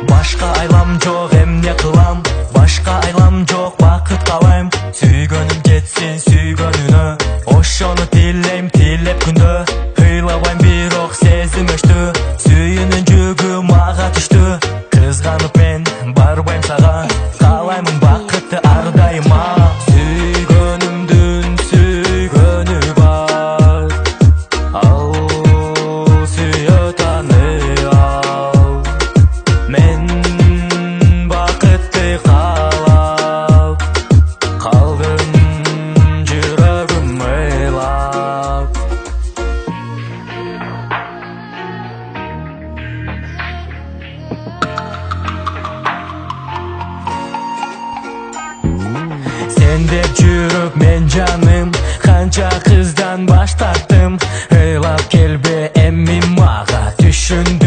Башка айлам жок, эмне кылам? Башка айлам жок, бакыт каалайм. Сүйгөнүм кетсин сүйгөнүнө, ошону тилейм, тилеп күндө. Ыйлабайм бирок сезим өчтү, сүйүүнүн жүгү мага түштү. Кызганып мен барбайм сага, каалаймын бакытты ар дайыма. Сүйгөнүмдүн сүйгөнү бар, ал сүйөт аны ал. Мен бакытты каалап калдым жүрөгүм ыйлап. Сен деп жүрүп мен жаным, канча кыздан баш тарттым. Ыйлап келбе эми мага, түшүндүм.